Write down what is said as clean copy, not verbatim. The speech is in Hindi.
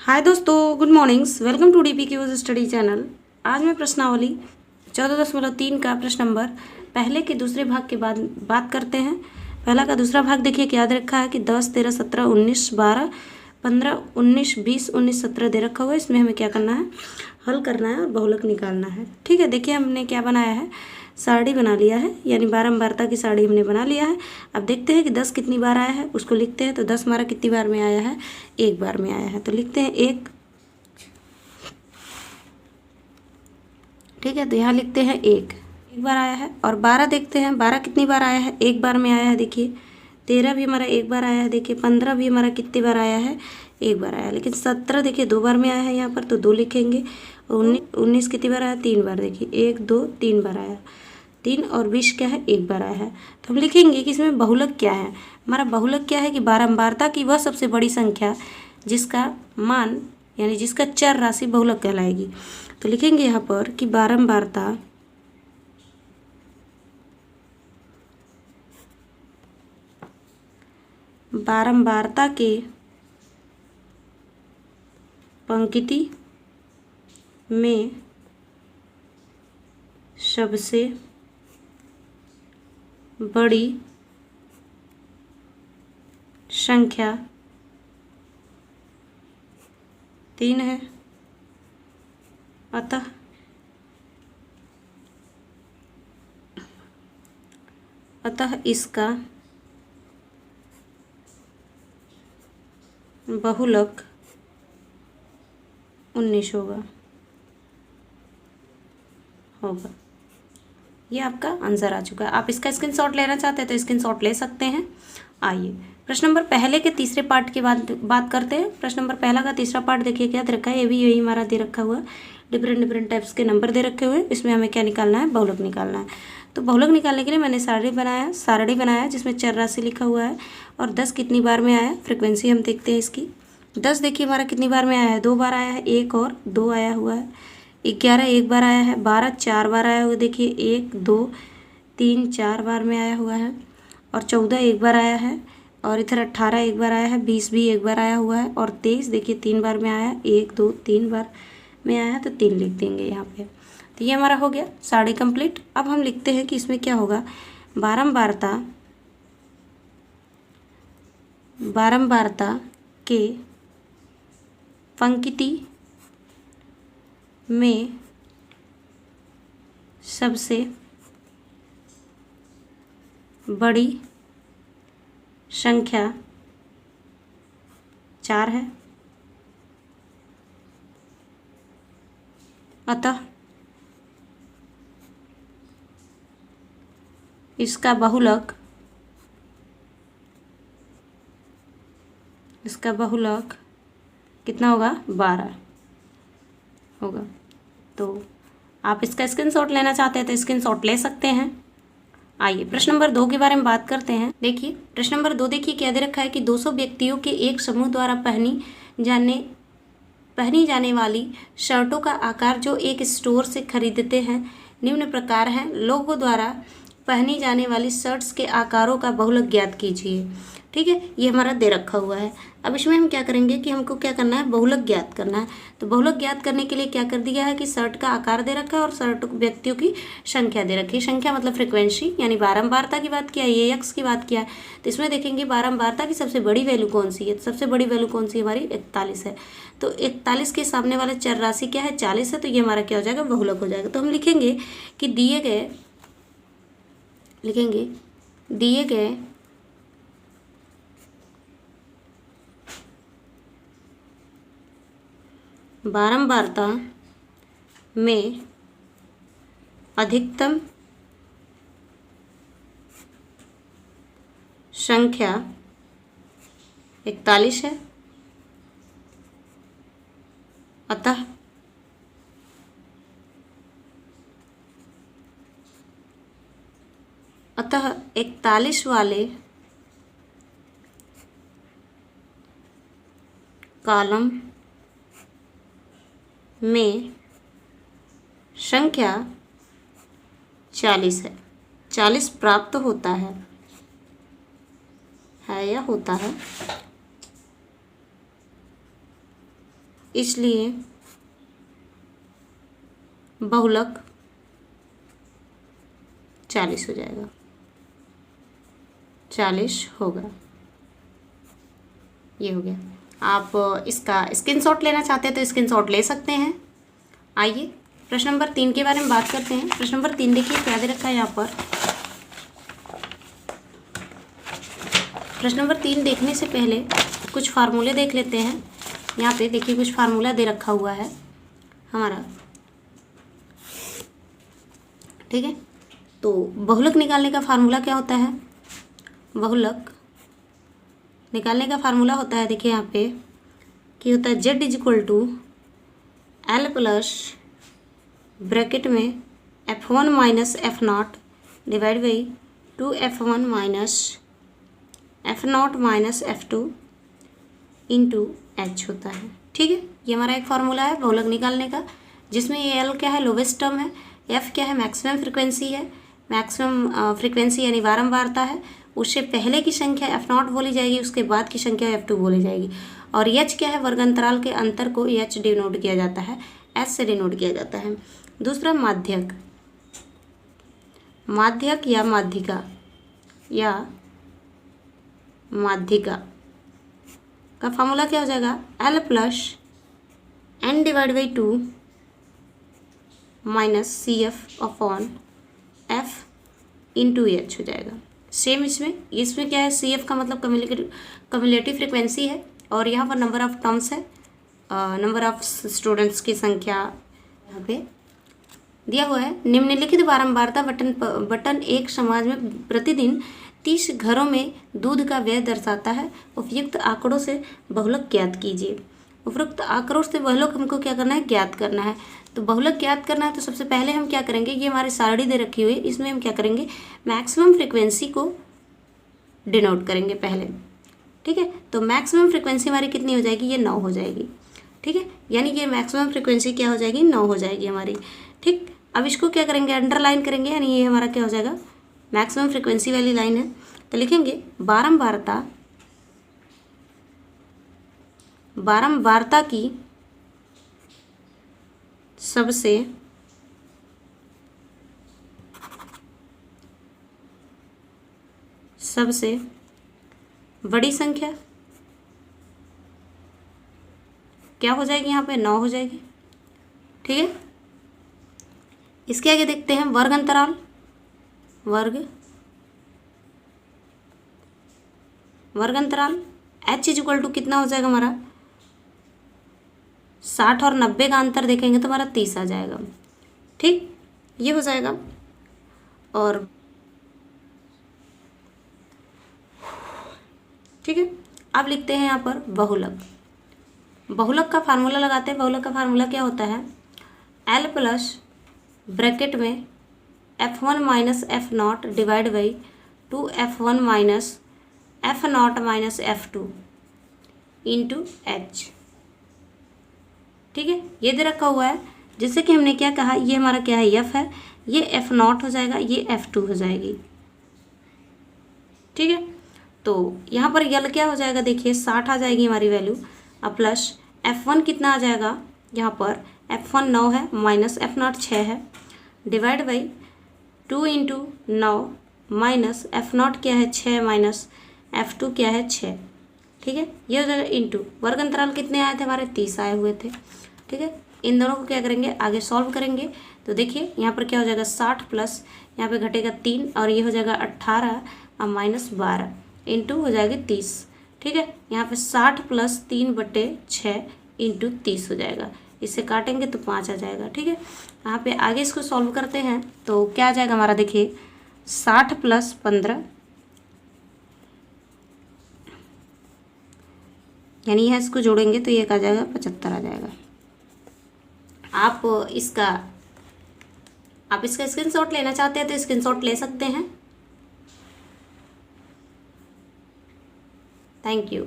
हाय दोस्तों, good mornings. Welcome to DP Qs study channel. आज मैं प्रश्नावली 14.3 का प्रश्न नंबर पहले के दूसरे भाग के बाद बात करते हैं। पहला का दूसरा भाग देखिए क्या दे रखा है कि 10, 13, 17, 19, 12, 15, 19, 20, 19, 17 दे रखा हुआ है। इसमें हमें क्या करना है, हल करना है और बहुलक निकालना है। ठीक है, देखिए हमने क्या बनाया है, सारणी बना लिया है, यानी बारंबारता की सारणी हमने बना लिया है। अब देखते हैं कि 10 कितनी बार आया है, उसको लिखते हैं। तो 10 हमारा कितनी बार में आया है, एक बार में आया है, तो लिखते हैं एक। ठीक है, तो यहाँ लिखते हैं एक बार आया है। और 12 देखते हैं, 12 कितनी बार आया है, एक बार में आया है। देखिए 13 भी हमारा एक बार आया है। देखिए 15 भी हमारा कितनी बार आया है, एक बार आया है। लेकिन 17 देखिए 2 बार में आया है यहाँ पर, तो 2 लिखेंगे। और 19 कितनी बार आया, 3 बार। देखिए 1, 2, 3 बार आया, 3 और 20 क्या है, एक बार आया है। तो हम लिखेंगे कि इसमें बहुलक क्या है। हमारा बहुलक क्या है कि बारंबारता की वह सबसे बड़ी संख्या जिसका मान यानी जिसका चर राशि बहुलक कहलाएगी। तो लिखेंगे यहाँ पर कि बारंबारता के पंक्ति में सबसे बड़ी संख्या 3 है। अतः इसका बहुलक 19 होगा। ये आपका आंसर आ चुका है। आप इसका स्क्रीनशॉट लेना चाहते हैं तो स्क्रीनशॉट ले सकते हैं। आइए प्रश्न नंबर पहले के तीसरे पार्ट की बात करते हैं। प्रश्न नंबर पहला का तीसरा पार्ट देखिए क्या दे रखा है, ये भी यही हमारा दे रखा हुआ, डिफरेंट टाइप्स के नंबर दे रखे हुए। इसमें हमें क्या निकालना है, बहुलक निकालना है। तो बहुलक निकालने के लिए मैंने सारणी बनाया जिसमें चर राशि लिखा हुआ है। और 10 कितनी बार में आया, फ्रिक्वेंसी हम देखते हैं इसकी। 10 देखिए हमारा कितनी बार में आया है, 2 बार आया है, 1 और 2 आया हुआ है। 11 एक बार आया है, 12 4 बार आया हुआ, देखिए 1, 2, 3, 4 बार में आया हुआ है। और 14 एक बार आया है। और इधर 18 एक बार आया है, 20 भी एक बार आया हुआ है। और 23 देखिए 3 बार में आया है, 1, 2, 3 बार में आया है, तो 3 लिख देंगे यहाँ पे। तो ये हमारा हो गया सारणी कंप्लीट। अब हम लिखते हैं कि इसमें क्या होगा, बारंबारता के पंक्ति में सबसे बड़ी संख्या 4 है। अतः इसका बहुलक कितना होगा, 12 होगा। तो आप इसका स्क्रीनशॉट लेना चाहते हैं तो स्क्रीनशॉट ले सकते हैं। आइए प्रश्न नंबर 2 के बारे में बात करते हैं। देखिए प्रश्न नंबर 2 देखिए क्या दे रखा है कि 200 व्यक्तियों के एक समूह द्वारा पहनी जाने वाली शर्टों का आकार जो एक स्टोर से खरीदते हैं निम्न प्रकार है। लोगों द्वारा पहनी जाने वाली शर्ट्स के आकारों का बहुलक ज्ञात कीजिए। ठीक है, ये हमारा दे रखा हुआ है। अब इसमें हम क्या करेंगे कि हमको क्या करना है, बहुलक ज्ञात करना है। तो बहुलक ज्ञात करने के लिए क्या कर दिया है कि शर्ट का आकार दे रखा है और शर्ट व्यक्तियों की संख्या दे रखी है। संख्या मतलब फ्रिक्वेंसी, यानी बारंबारता की बात किया, ये एक्स की बात किया है। तो इसमें देखेंगे बारंबारता की सबसे बड़ी वैल्यू कौन सी है। सबसे बड़ी वैल्यू कौन सी हमारी, 41 है। तो 41 के सामने वाला चर राशि क्या है, 40 है। तो ये हमारा क्या हो जाएगा, बहुलक हो जाएगा। तो हम लिखेंगे कि दिए गए बारंबारता में अधिकतम संख्या 41 है। अतः अतः 41 वाले कॉलम में संख्या 40 है। 40 प्राप्त होता है या होता है। इसलिए बहुलक 40 हो जाएगा, 40 होगा। ये हो गया। आप इसका स्क्रीनशॉट लेना चाहते हैं तो स्क्रीनशॉट ले सकते हैं। आइए प्रश्न नंबर 3 के बारे में बात करते हैं। प्रश्न नंबर 3 देखिए क्या दे रखा है यहाँ पर। प्रश्न नंबर 3 देखने से पहले कुछ फार्मूले देख लेते हैं। यहाँ पे देखिए कुछ फार्मूला दे रखा हुआ है हमारा, ठीक है। तो बहुलक निकालने का फार्मूला क्या होता है? बहुलक निकालने का फार्मूला होता है, देखिए यहाँ पे कि होता है Z is equal to L plus bracket में F1 minus F0 divide by 2F1 minus F0 minus F2 into H होता है, ठीक है। ये हमारा एक फार्मूला है बहुलक निकालने का, जिसमें ये L क्या है? लोवेस्ट टर्म है। F क्या है? मैक्सिमम फ्रिक्वेंसी है। मैक्सिमम फ्रिक्वेंसी यानी बारंबारता है। उससे पहले की संख्या F0 बोली जाएगी, उसके बाद की संख्या F2 बोली जाएगी। और H क्या है? वर्ग अंतराल के अंतर को H डिनोट किया जाता है, S से डिनोट किया जाता है। दूसरा माध्यक, माध्यक या माध्यिका का फार्मूला क्या हो जाएगा? L plus N divide by 2 minus CF upon F into H हो जाएगा। सेम इसमें क्या है? CF का मतलब कम्युलेटिव फ्रिक्वेंसी है, और यहाँ पर नंबर ऑफ टर्म्स है, नंबर ऑफ स्टूडेंट्स की संख्या यहाँ पे दिया हुआ है। निम्नलिखित बारंबारता बटन एक समाज में प्रतिदिन 30 घरों में दूध का व्यय दर्शाता है। उपयुक्त आंकड़ों से बहुलक ज्ञात कीजिए। उपरोक्त आंकड़ों से बहुलक हमको क्या करना है? ज्ञात करना है। तो बहुलक ज्ञात करना है तो सबसे पहले हम क्या करेंगे? ये हमारी सारणी दे रखी हुई है, इसमें हम क्या करेंगे? मैक्सिमम फ्रिक्वेंसी को डिनोट करेंगे पहले, ठीक है। तो मैक्सिमम फ्रिक्वेंसी हमारी कितनी हो जाएगी? ये 9 हो जाएगी, ठीक है। यानी कि मैक्सिमम फ्रिक्वेंसी क्या हो जाएगी? 9 हो जाएगी हमारी, ठीक। अब इसको क्या करेंगे? अंडरलाइन करेंगे, यानी ये हमारा क्या हो जाएगा? मैक्सिमम फ्रिक्वेंसी वाली लाइन है। तो लिखेंगे बारंबारता की सबसे बड़ी संख्या क्या हो जाएगी? यहाँ पे 9 हो जाएगी, ठीक है। इसके आगे देखते हैं वर्ग अंतराल। वर्ग अंतराल H इज इक्वल टू कितना हो जाएगा हमारा? 60 और 90 का अंतर देखेंगे तो हमारा 30 आ जाएगा, ठीक। ये हो जाएगा। और ठीक है, अब लिखते हैं यहाँ पर बहुलक। बहुलक का फार्मूला लगाते हैं। बहुलक का फार्मूला क्या होता है? L प्लस ब्रैकेट में F1 minus F0 divide by 2F1 minus F0 minus F2 into H, ठीक है। ये दे रखा हुआ है, जिससे कि हमने क्या कहा? ये हमारा क्या है? F है, ये F0 हो जाएगा, ये F2 हो जाएगी, ठीक है। तो यहाँ पर यल क्या हो जाएगा? देखिए 60 आ जाएगी हमारी वैल्यू। अब प्लस F1 कितना आ जाएगा? यहाँ पर F1 9 है, माइनस F0 6 है, divide by 2 into 9 minus F0 क्या है? 6 माइनस F2 क्या है? 6, ठीक है। ये हो जाएगा इंटू वर्ग अंतराल कितने आए थे हमारे? 30 आए हुए थे, ठीक है। इन दोनों को क्या करेंगे? आगे सॉल्व करेंगे। तो देखिए यहाँ पर क्या हो जाएगा? 60 प्लस यहाँ पे घटेगा 3 और ये हो जाएगा 18 और माइनस 12 इंटू हो जाएगी 30, ठीक है। यहाँ पे 60 प्लस 3/6 इंटू 30 हो जाएगा। इसे काटेंगे तो 5 आ जाएगा, ठीक है। यहाँ पे आगे इसको सॉल्व करते हैं तो क्या आ जाएगा हमारा? देखिए 60 प्लस 15 यानी यह इसको जोड़ेंगे तो ये आ जाएगा 75 आ जाएगा। आप इसका स्क्रीनशॉट लेना चाहते हैं तो स्क्रीनशॉट ले सकते हैं। Thank you.